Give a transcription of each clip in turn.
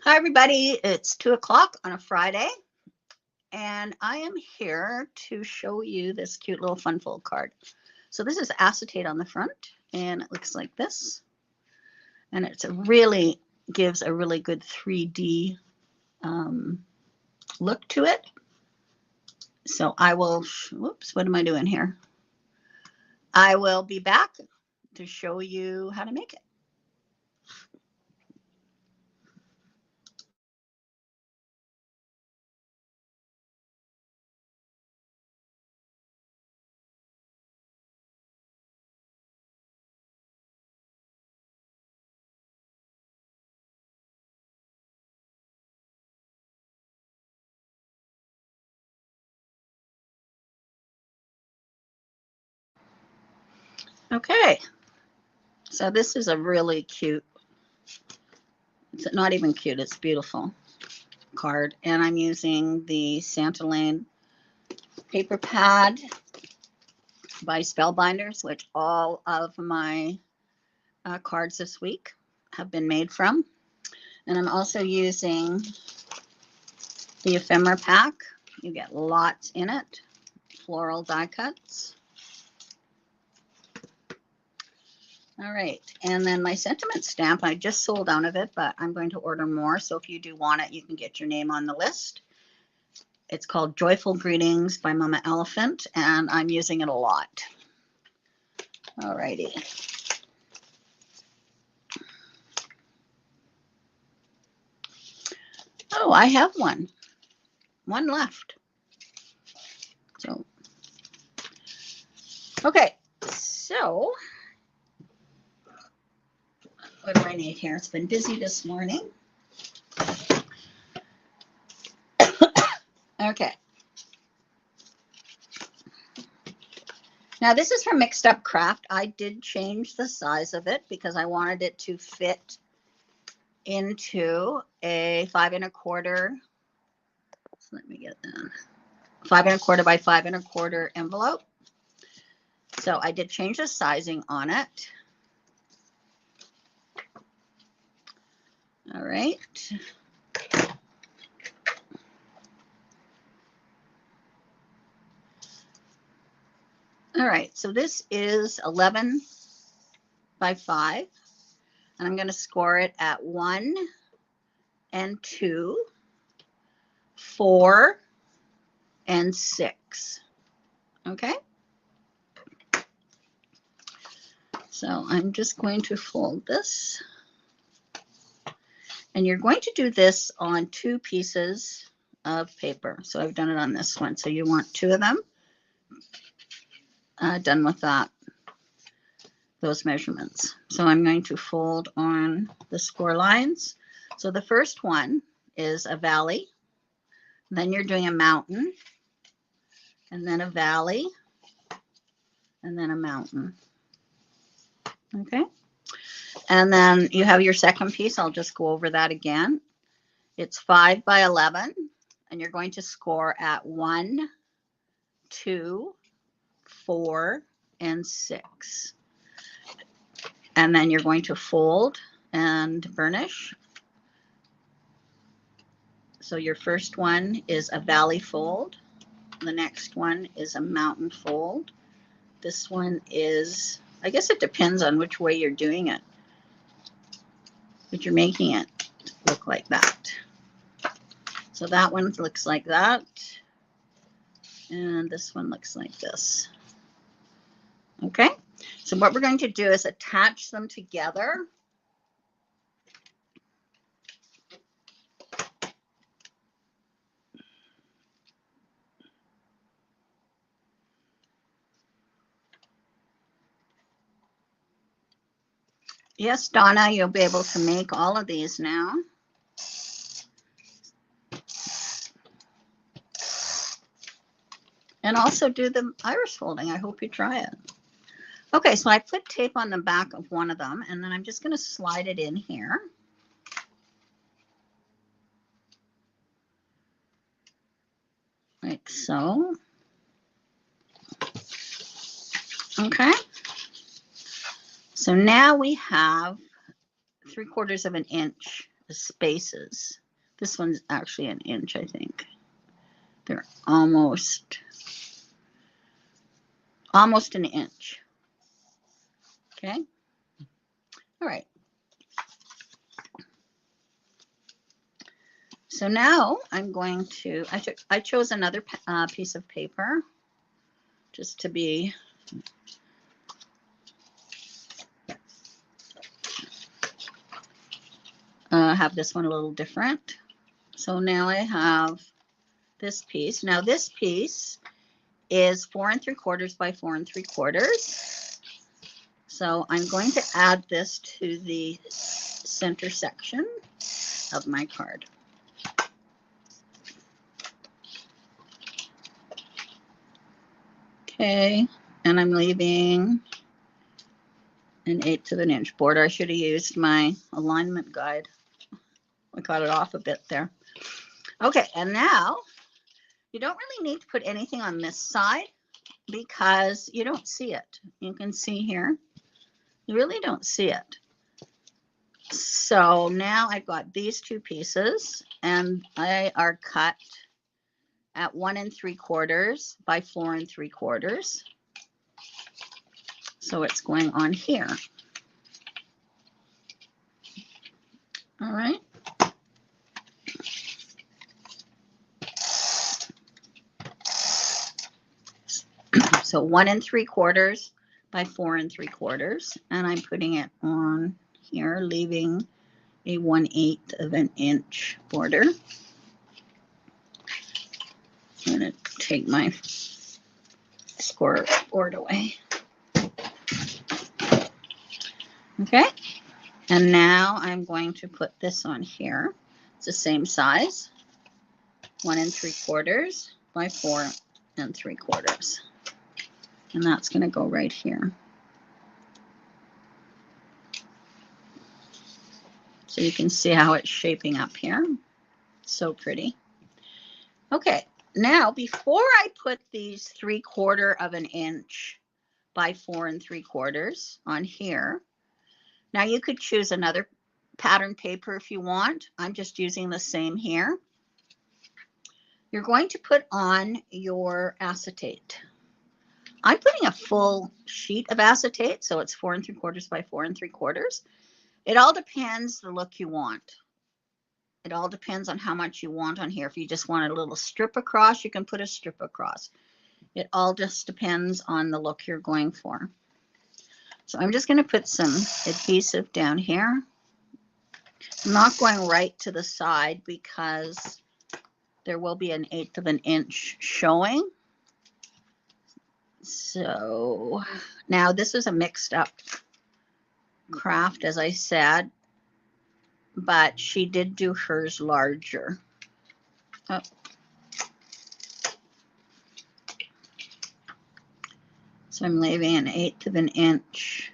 Hi, everybody. It's 2 o'clock on a Friday, and I am here to show you this cute little fun fold card. So this is acetate on the front, and it looks like this. And it's really gives a really good 3D look to it. So I will, whoops, what am I doing here? I will be back to show you how to make it. Okay, so this is a really cute, it's not even cute, it's beautiful card, and I'm using the Santa Lane paper pad by Spellbinders, which all of my cards this week have been made from. And I'm also using the ephemera pack. You get lots in it, floral die cuts. All right, and then my sentiment stamp, I just sold out of it, but I'm going to order more. So if you do want it, you can get your name on the list. It's called Joyful Greetings by Mama Elephant, and I'm using it a lot. All righty. Oh, I have one left. So, okay, so what do I need here? It's been busy this morning. Okay. Now this is from Mixed Up Craft. I did change the size of it because I wanted it to fit into a 5 1/4. So let me get that. 5 1/4 by 5 1/4 envelope. So I did change the sizing on it. All right. All right, so this is 11 by 5, and I'm going to score it at 1 and 2, 4 and 6. Okay. So I'm just going to fold this. And you're going to do this on 2 pieces of paper. So I've done it on this one. So you want 2 of them. Done with that, those measurements. So I'm going to fold on the score lines. So the first one is a valley. Then you're doing a mountain, and then a valley, and then a mountain. Okay. And then you have your second piece. I'll just go over that again. It's 5 by 11, and you're going to score at 1, 2, 4, and 6. And then you're going to fold and burnish. So your first one is a valley fold. The next one is a mountain fold. This one is, I guess it depends on which way you're doing it, but you're making it look like that. So that one looks like that. And this one looks like this. Okay. So what we're going to do is attach them together. Yes, Donna, you'll be able to make all of these now. And also do the iris folding. I hope you try it. Okay, so I put tape on the back of one of them, and then I'm just going to slide it in here. Like so. Okay. So now we have 3/4 of an inch the spaces. This one's actually an inch, I think. They're almost an inch. Okay. All right. So now I'm going to, I chose another piece of paper just to be have this one a little different. So now I have this piece. Now this piece is 4 3/4 by 4 3/4. So I'm going to add this to the center section of my card. Okay, and I'm leaving an 1/8 of an inch border. I should have used my alignment guide. I got it off a bit there. Okay, and now you don't really need to put anything on this side because you don't see it. You can see here, you really don't see it. So now I've got these two pieces and they are cut at 1 3/4 by 4 3/4. So it's going on here. All right. So 1 3/4 by 4 3/4, and I'm putting it on here, leaving a 1/8 of an inch border. I'm going to take my score board away. Okay, and now I'm going to put this on here. It's the same size, 1 3/4 by 4 3/4. And that's going to go right here. So you can see how it's shaping up here. So pretty. Okay, now before I put these 3/4 of an inch by 4 3/4 on here, now you could choose another pattern paper if you want. I'm just using the same here. You're going to put on your acetate. I'm putting a full sheet of acetate, so it's 4 3/4 by 4 3/4. It all depends the look you want. It all depends on how much you want on here. If you just want a little strip across, you can put a strip across. It all just depends on the look you're going for. So I'm just going to put some adhesive down here. I'm not going right to the side because there will be an 1/8 of an inch showing. So now this is a mixed up craft, as I said, but she did do hers larger. Oh. So I'm leaving an 1/8 of an inch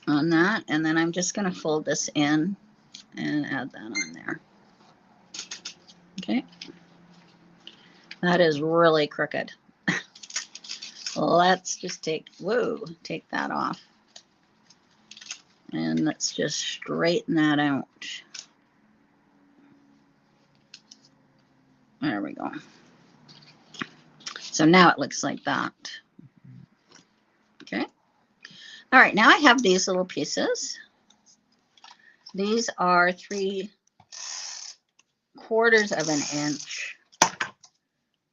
on that, and then I'm just going to fold this in and add that on there. Okay, that is really crooked. Let's just take that off. And let's just straighten that out. There we go. So now it looks like that. Okay. All right, now I have these little pieces. These are 3/4 of an inch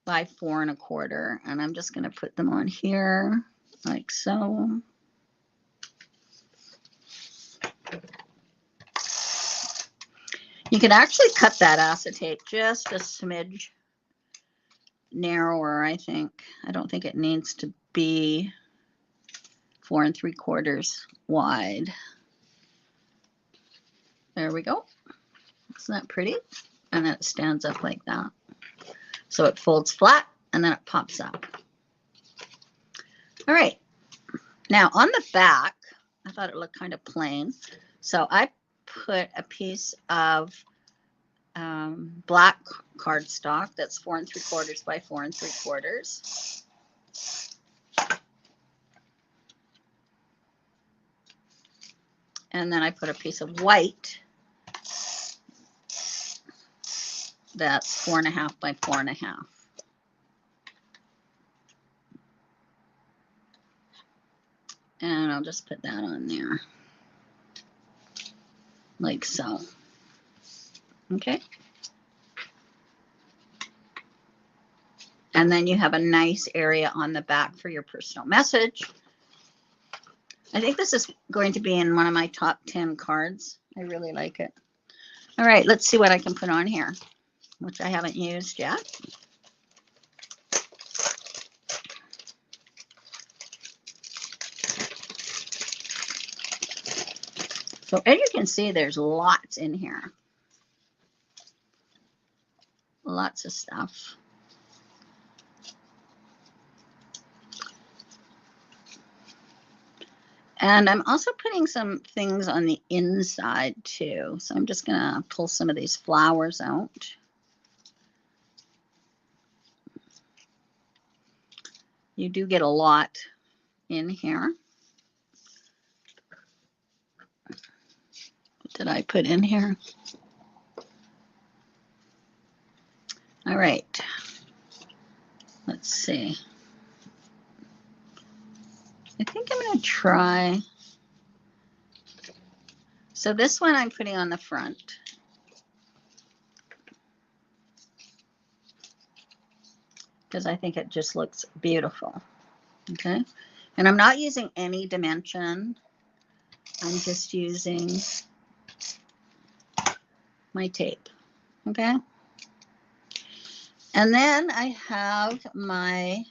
by 4 1/4, and I'm just going to put them on here like so. You can actually cut that acetate just a smidge narrower, I think. I don't think it needs to be 4 3/4 wide. There we go. Isn't that pretty? And then it stands up like that. So it folds flat and then it pops up. All right. Now on the back, I thought it looked kind of plain. So I put a piece of black cardstock that's 4 3/4 by 4 3/4. And then I put a piece of white that's 4.5 by 4.5. And I'll just put that on there, like so. Okay. And then you have a nice area on the back for your personal message. I think this is going to be in one of my top 10 cards. I really like it. All right, let's see what I can put on here, which I haven't used yet. So as you can see, there's lots in here. Lots of stuff. And I'm also putting some things on the inside too. So I'm just going to pull some of these flowers out. You do get a lot in here. What did I put in here? All right. Let's see. I think I'm going to try. So this one I'm putting on the front. Because I think it just looks beautiful. Okay. And I'm not using any dimension. I'm just using my tape. Okay. And then I have my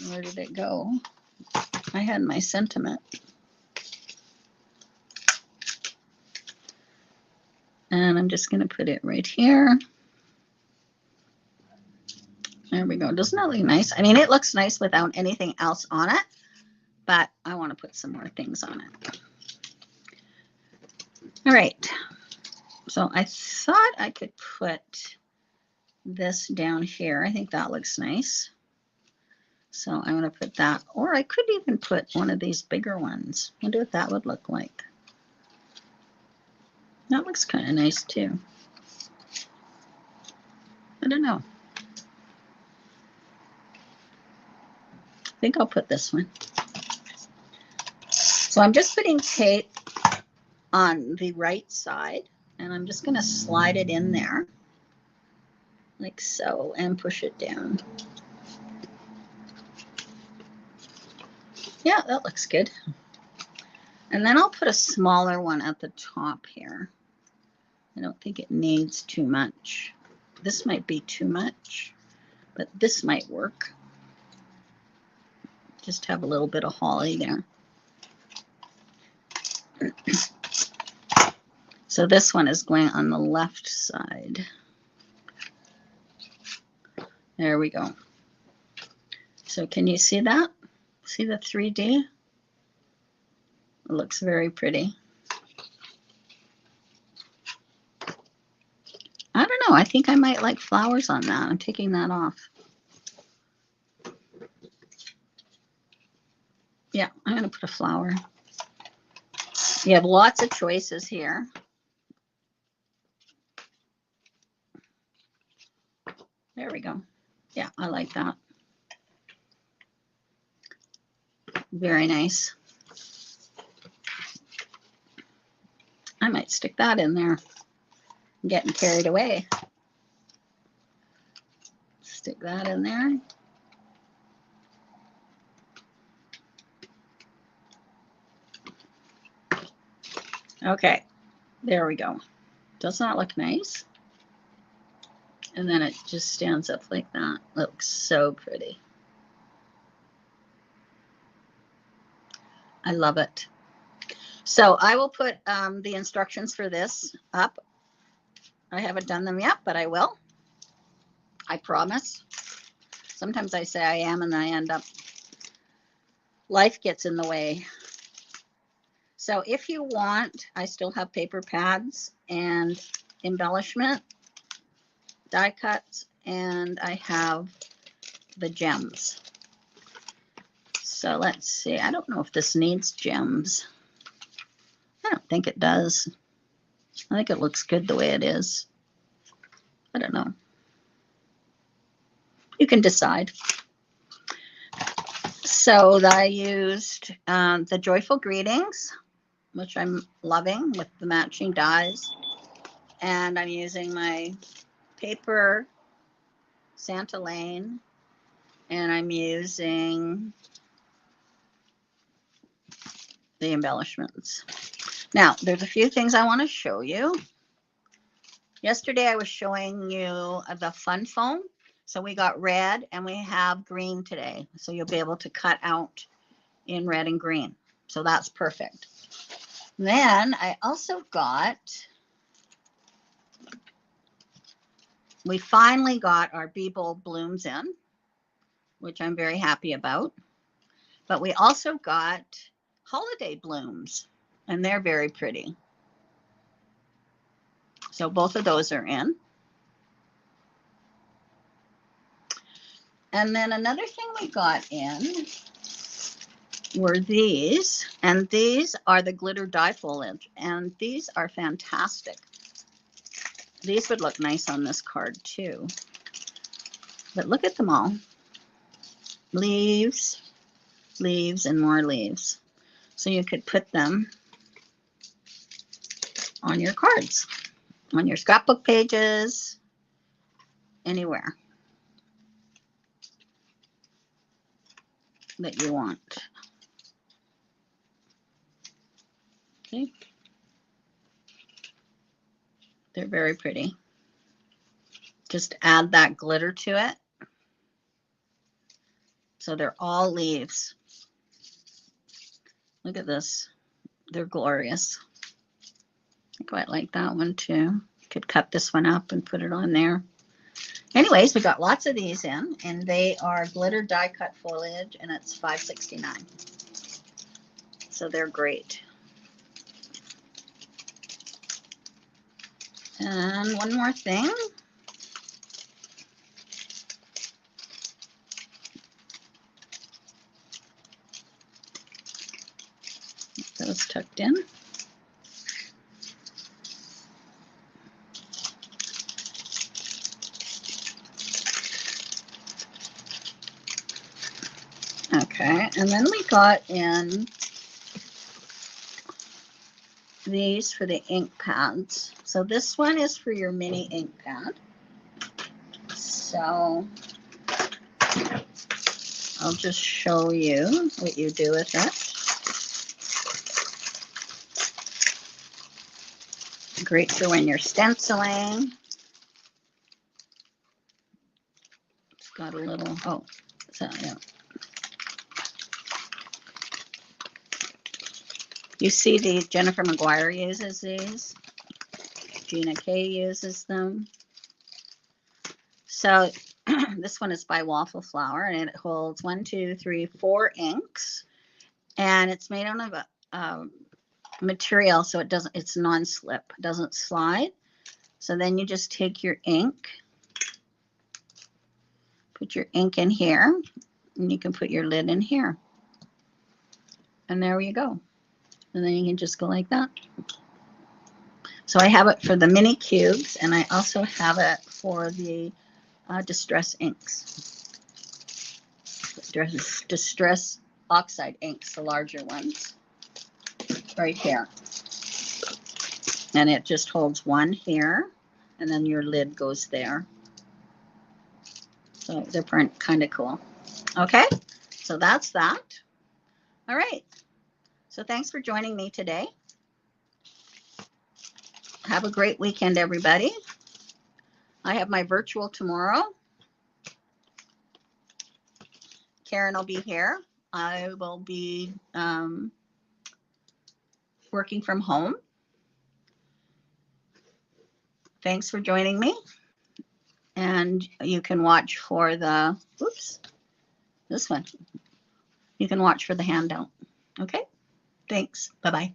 where did it go? I had my sentiment. And I'm just going to put it right here. There we go. Doesn't that look nice? I mean, it looks nice without anything else on it, but I want to put some more things on it. All right. So I thought I could put this down here. I think that looks nice. So I'm going to put that, or I could even put one of these bigger ones. I wonder what that would look like. That looks kind of nice too. I don't know. I think I'll put this one. So I'm just putting tape on the right side, and I'm just going to slide it in there like so and push it down. Yeah, that looks good. And then I'll put a smaller one at the top here. I don't think it needs too much. This might be too much, but this might work. Just have a little bit of holly there. So this one is going on the left side. There we go. So can you see that? See the 3D? It looks very pretty. I don't know. I think I might like flowers on that. I'm taking that off. Yeah, I'm going to put a flower. You have lots of choices here. There we go. Yeah, I like that. Very nice. I might stick that in there. I'm getting carried away. Stick that in there. Okay, there we go. Doesn't that look nice? And then it just stands up like that. Looks so pretty. I love it. So I will put the instructions for this up. I haven't done them yet, but I will. I promise. Sometimes I say I am, and then I end up, life gets in the way. So if you want, I still have paper pads and embellishment, die cuts, and I have the gems. So let's see. I don't know if this needs gems. don't think it does. I think it looks good the way it is. I don't know. You can decide. So I used the Joyful Greetings, which I'm loving with the matching dies. And I'm using my paper Santa Lane, and I'm using the embellishments. Now, there's a few things I want to show you. Yesterday, I was showing you the fun foam. So we got red and we have green today. So you'll be able to cut out in red and green. So that's perfect. Then I also got, we finally got our Be Bold blooms in, which I'm very happy about. But we also got holiday blooms, and they're very pretty. So both of those are in. And then another thing we got in were these, and these are the glitter die foliage, and these are fantastic. These would look nice on this card too. But look at them all. Leaves, leaves, and more leaves. So you could put them on your cards, on your scrapbook pages, anywhere that you want. Okay. They're very pretty. Just add that glitter to it. So they're all leaves. Look at this. They're glorious. I quite like that one too. You could cut this one up and put it on there. Anyways, we got lots of these in, and they are glitter die cut foliage, and it's $5.69. So they're great. And one more thing. Those tucked in. Okay, and then we got in these for the ink pads. So this one is for your mini ink pad. So I'll just show you what you do with it. Great for when you're stenciling. It's got a little, oh, so yeah. You see these, Jennifer McGuire uses these. Gina K uses them. So this one is by Waffle Flower, and it holds 1, 2, 3, 4 inks. And it's made out of a material, so it doesn't, it's non-slip, it doesn't slide. So then you just take your ink, put your ink in here, and you can put your lid in here. And there you go. And then you can just go like that. So I have it for the mini cubes, and I also have it for the distress inks. Distress oxide inks, the larger ones, right here. And it just holds one here, and then your lid goes there. So they're kind of cool. Okay, so that's that. All right. So thanks for joining me today. Have a great weekend, everybody. I have my virtual tomorrow. Karen will be here. I will be working from home. Thanks for joining me. And you can watch for the, oops, this one. You can watch for the handout. Okay, thanks. Bye-bye.